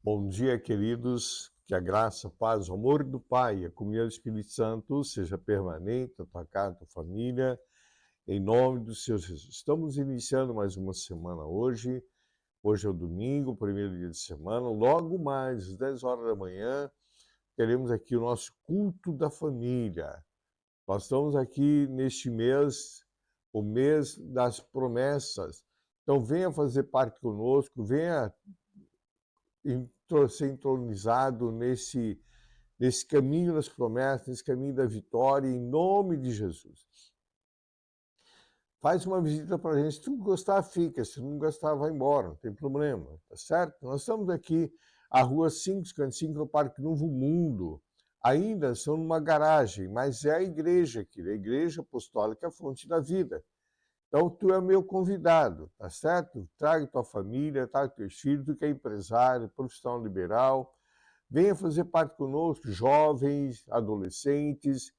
Bom dia, queridos. Que a graça, a paz, o amor do Pai e a comunhão do Espírito Santo seja permanente na tua casa, na tua família, em nome do Senhor Jesus. Estamos iniciando mais uma semana hoje. Hoje é o domingo, primeiro dia de semana. Logo mais, às 10 horas da manhã, teremos aqui o nosso culto da família. Nós estamos aqui neste mês, o mês das promessas. Então, venha fazer parte conosco, venha ser entronizado nesse caminho das promessas, nesse caminho da vitória, em nome de Jesus. Faz uma visita para a gente. Se tu gostar, fica. Se não gostar, vai embora. Não tem problema, tá certo? Nós estamos aqui, a Rua 555, no Parque Novo Mundo. Ainda são numa garagem, mas é a igreja aqui, a Igreja Apostólica Fonte da Vida. Então, tu é meu convidado, tá certo? Traga tua família, traga teus filhos, tu que é empresário, profissional liberal. Venha fazer parte conosco, jovens, adolescentes.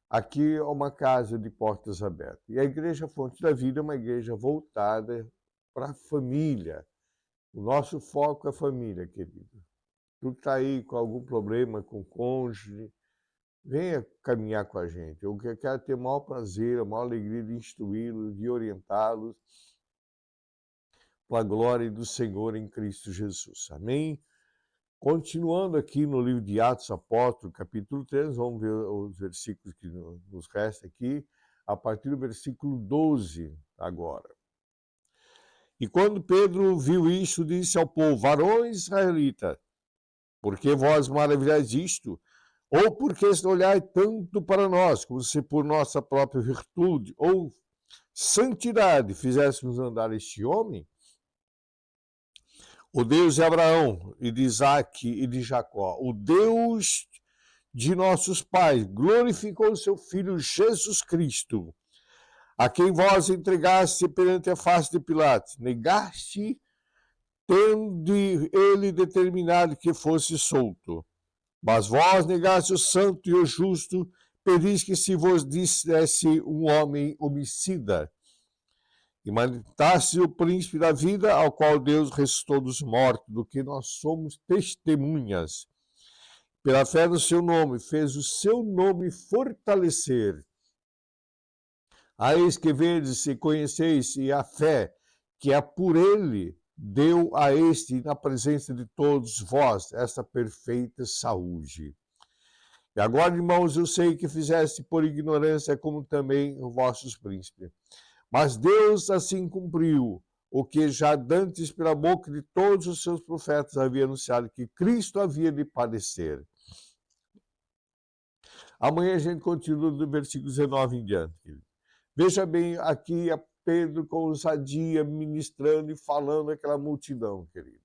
Aqui é uma casa de portas abertas. E a Igreja Fonte da Vida é uma igreja voltada para a família. O nosso foco é a família, querido. Tu que está aí com algum problema com o cônjuge, venha caminhar com a gente. Eu quero ter o maior prazer, a maior alegria de instruí-los, de orientá-los para a glória do Senhor em Cristo Jesus. Amém? Continuando aqui no livro de Atos Apóstolos, capítulo 3, vamos ver os versículos que nos restam aqui, a partir do versículo 12 agora. E quando Pedro viu isto, disse ao povo: varões israelitas, por que vós maravilhais disto? Ou porque olhai tanto para nós, como se por nossa própria virtude ou santidade fizéssemos andar este homem? O Deus de Abraão e de Isaque e de Jacó, o Deus de nossos pais, glorificou o seu Filho Jesus Cristo, a quem vós entregaste perante a face de Pilatos, negaste, tendo ele determinado que fosse solto. Mas vós negaste o santo e o justo, pedis que se vos dissesse um homem homicida. E mandaste o príncipe da vida, ao qual Deus ressuscitou dos mortos, do que nós somos testemunhas. Pela fé no seu nome, fez o seu nome fortalecer. A eis que vedes e conheceis, e a fé que é por ele deu a este, na presença de todos vós, esta perfeita saúde. E agora, irmãos, eu sei que fizeste por ignorância, como também os vossos príncipes. Mas Deus assim cumpriu o que já dantes pela boca de todos os seus profetas havia anunciado, que Cristo havia de padecer. Amanhã a gente continua do versículo 19 em diante. Veja bem, aqui é Pedro com ousadia ministrando e falando àquela multidão, querido.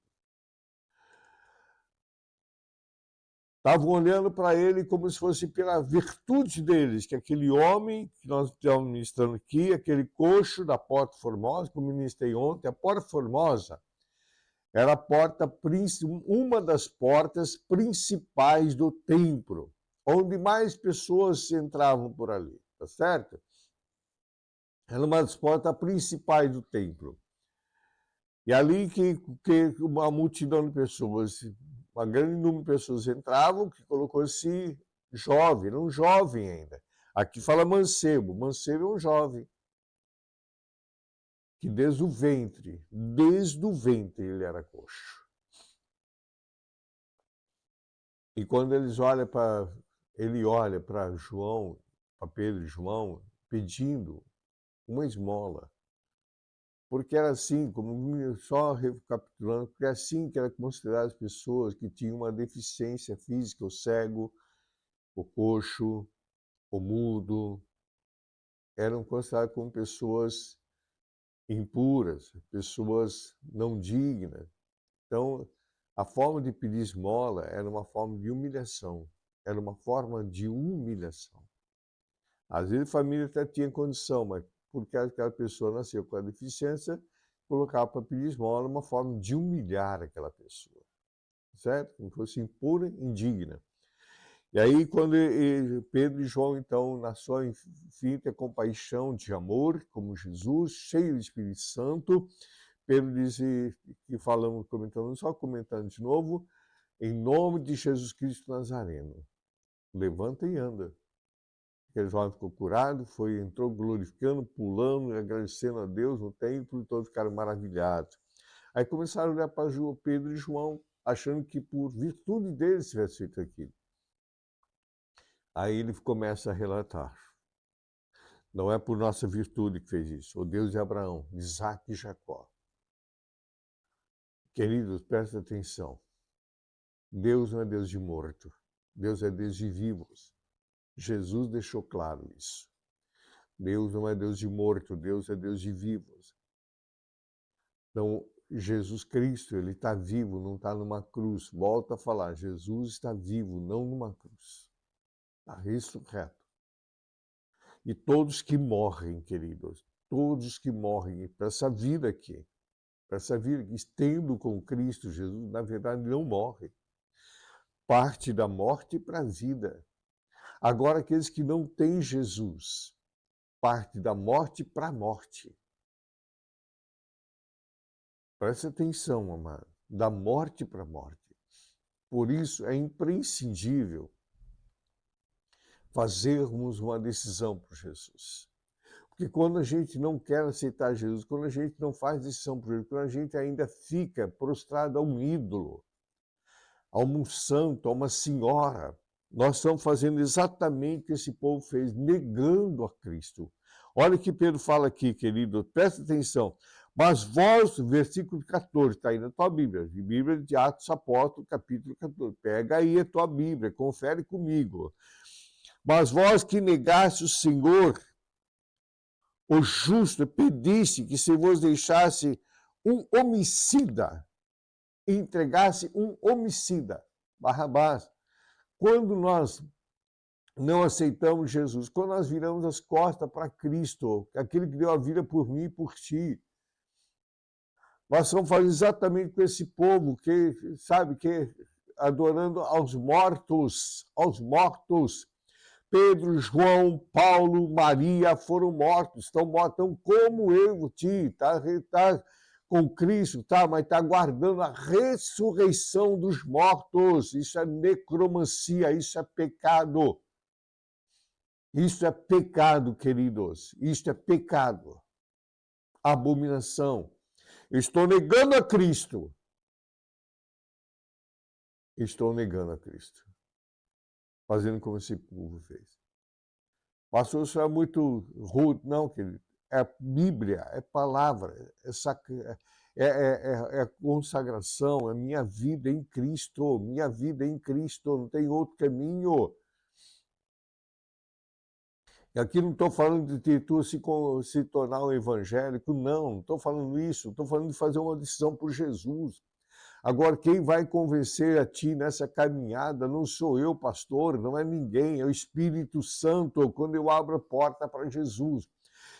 Estavam olhando para ele como se fosse pela virtude deles, que aquele homem que nós estamos ministrando aqui, aquele coxo da Porta Formosa, que eu ministrei ontem, a Porta Formosa era a porta, uma das portas principais do templo, onde mais pessoas entravam por ali, tá certo? Era uma das portas principais do templo. E ali que uma multidão de pessoas, uma grande número de pessoas entravam, que colocou-se jovem, era um jovem ainda. Aqui fala mancebo, mancebo é um jovem. Que desde o ventre ele era coxo. E quando ele olha para João, para Pedro e João, pedindo uma esmola. Porque era assim, como só recapitulando, porque é assim que era considerado as pessoas que tinham uma deficiência física, o cego, o coxo, o mudo, eram consideradas como pessoas impuras, pessoas não dignas. Então, a forma de pedir esmola era uma forma de humilhação, era uma forma de humilhação. Às vezes a família até tinha condição, mas porque aquela pessoa nasceu com a deficiência, colocava para pedir esmola uma forma de humilhar aquela pessoa, certo? Como se fosse impura, indigna. E aí, quando Pedro e João, então, na sua infinita compaixão de amor, como Jesus, cheio do Espírito Santo, Pedro disse que falamos, só comentando de novo, em nome de Jesus Cristo Nazareno, levanta e anda. Aquele jovem ficou curado, entrou glorificando, pulando, agradecendo a Deus no templo, e todos ficaram maravilhados. Aí começaram a olhar para Pedro e João, achando que por virtude deles tivesse feito aquilo. Aí ele começa a relatar. Não é por nossa virtude que fez isso. O Deus de Abraão, de Isaac e Jacó. Queridos, prestem atenção. Deus não é Deus de morto. Deus é Deus de vivos. Jesus deixou claro isso. Deus não é Deus de morto, Deus é Deus de vivos. Então, Jesus Cristo, ele está vivo, não está numa cruz. Volta a falar, Jesus está vivo, não numa cruz. Está ressurreto. E todos que morrem, queridos, todos que morrem para essa vida aqui, para essa vida que estendo com Cristo Jesus, na verdade não morre. Parte da morte para a vida. Agora, aqueles que não têm Jesus, parte da morte para a morte. Preste atenção, amado, da morte para a morte. Por isso é imprescindível fazermos uma decisão por Jesus. Porque quando a gente não quer aceitar Jesus, quando a gente não faz decisão por Jesus, quando a gente ainda fica prostrado a um ídolo, a um santo, a uma senhora, nós estamos fazendo exatamente o que esse povo fez, negando a Cristo. Olha o que Pedro fala aqui, querido, presta atenção. Mas vós, versículo 14, está aí na tua Bíblia, Bíblia de Atos Apóstolos, capítulo 14. Pega aí a tua Bíblia, confere comigo. Mas vós que negaste o Senhor, o justo, pedisse que se vos deixasse um homicida, entregasse um homicida, Barrabás. Quando nós não aceitamos Jesus, quando nós viramos as costas para Cristo, aquele que deu a vida por mim e por ti, nós vamos fazer exatamente com esse povo que, sabe, que adorando aos mortos, Pedro, João, Paulo, Maria foram mortos, estão como eu, ti, tá com Cristo, tá, mas está aguardando a ressurreição dos mortos. Isso é necromancia, isso é pecado. Isso é pecado, queridos. Isso é pecado. Abominação. Estou negando a Cristo. Estou negando a Cristo. Fazendo como esse povo fez. Pastor, isso é muito rude. Não, querido. É Bíblia, é palavra, é consagração, é minha vida em Cristo, não tem outro caminho. E aqui não estou falando de tu se tornar um evangélico, não estou falando isso, estou falando de fazer uma decisão por Jesus. Agora, quem vai convencer a ti nessa caminhada não sou eu, pastor, não é ninguém, é o Espírito Santo, quando eu abro a porta para Jesus.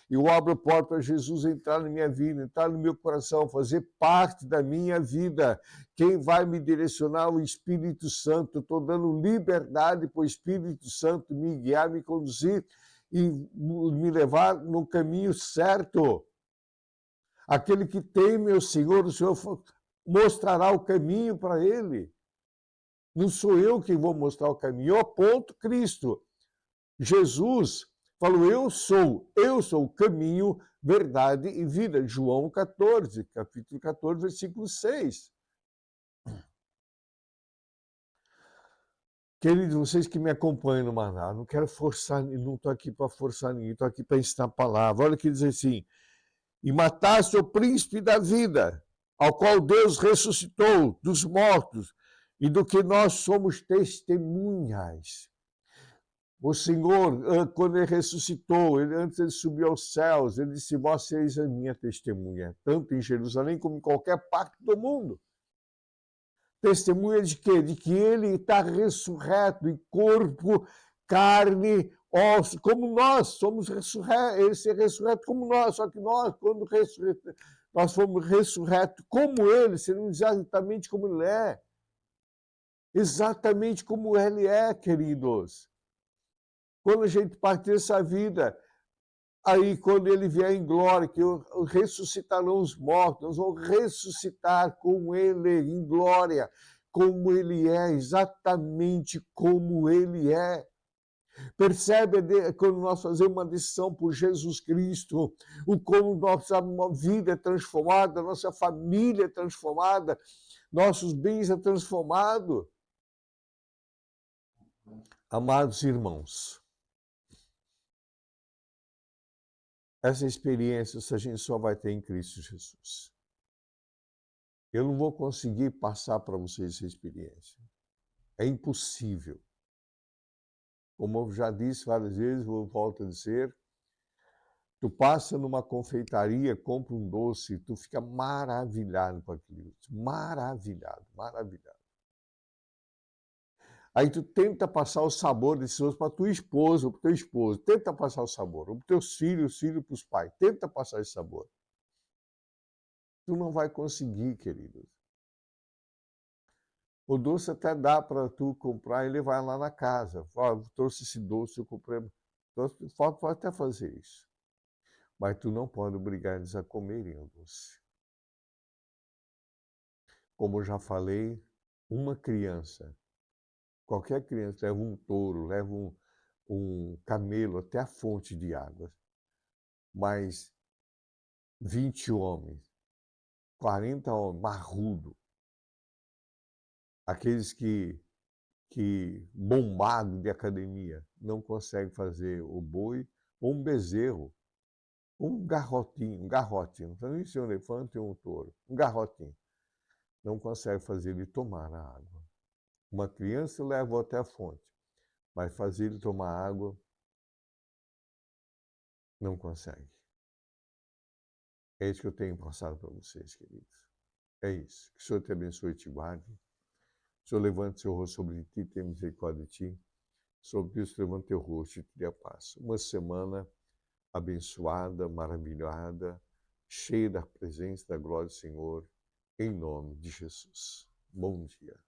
Eu abro a porta para Jesus entrar na minha vida, entrar no meu coração, fazer parte da minha vida. Quem vai me direcionar? O Espírito Santo. Estou dando liberdade para o Espírito Santo me guiar, me conduzir e me levar no caminho certo. Aquele que teme o Senhor mostrará o caminho para ele. Não sou eu que vou mostrar o caminho, eu aponto Cristo. Jesus falou, eu sou o caminho, verdade e vida. João 14, capítulo 14, versículo 6. Queridos, vocês que me acompanham no Maná, não quero forçar, não estou aqui para forçar ninguém, estou aqui para ensinar a palavra. Olha o que diz assim, e mataste o príncipe da vida, ao qual Deus ressuscitou dos mortos, e do que nós somos testemunhas. O Senhor, quando ele ressuscitou, antes ele subiu aos céus, ele disse, vós sois a minha testemunha, tanto em Jerusalém como em qualquer parte do mundo. Testemunha de quê? De que ele está ressurreto em corpo, carne, ossos, como nós somos ressurretos, ele ser ressurreto como nós, só que nós, quando nós fomos ressurretos como ele, seremos exatamente como ele é. Exatamente como ele é, queridos. Quando a gente parte dessa vida, Aí, quando ele vier em glória, que ressuscitarão os mortos, nós vamos ressuscitar com ele em glória, como ele é, exatamente como ele é. Percebe quando nós fazemos uma decisão por Jesus Cristo, o como nossa vida é transformada, nossa família é transformada, nossos bens é transformado. Amados irmãos, essa experiência a gente só vai ter em Cristo Jesus. Eu não vou conseguir passar para vocês essa experiência. É impossível. Como eu já disse várias vezes, volto a dizer, tu passa numa confeitaria, compra um doce, tu fica maravilhado com aquilo. Maravilhado, maravilhado. Aí tu tenta passar o sabor desse doce para tua esposa, para o teu esposo. Tenta passar o sabor. Ou para teus filhos, os filhos para os pais. Tenta passar esse sabor. Tu não vai conseguir, queridos. O doce até dá para tu comprar e levar lá na casa. Fala, trouxe esse doce, eu comprei. Pode até fazer isso. Mas tu não pode obrigar eles a comerem o doce. Como eu já falei, uma criança, qualquer criança leva um touro, leva um camelo até a fonte de água. Mas 20 homens, 40 homens, marrudo, aqueles que bombado de academia, não conseguem fazer o boi ou um bezerro, um garrotinho, não precisa nem ser um elefante ou um touro, um garrotinho. Não consegue fazer ele tomar a água. Uma criança leva até a fonte, mas fazer ele tomar água, não consegue. É isso que eu tenho passado para vocês, queridos. É isso. Que o Senhor te abençoe e te guarde. O Senhor levante seu rosto sobre ti, tenha misericórdia de ti. Sobre isso, levante teu rosto e te dê a paz. Uma semana abençoada, maravilhada, cheia da presença da glória do Senhor, em nome de Jesus. Bom dia.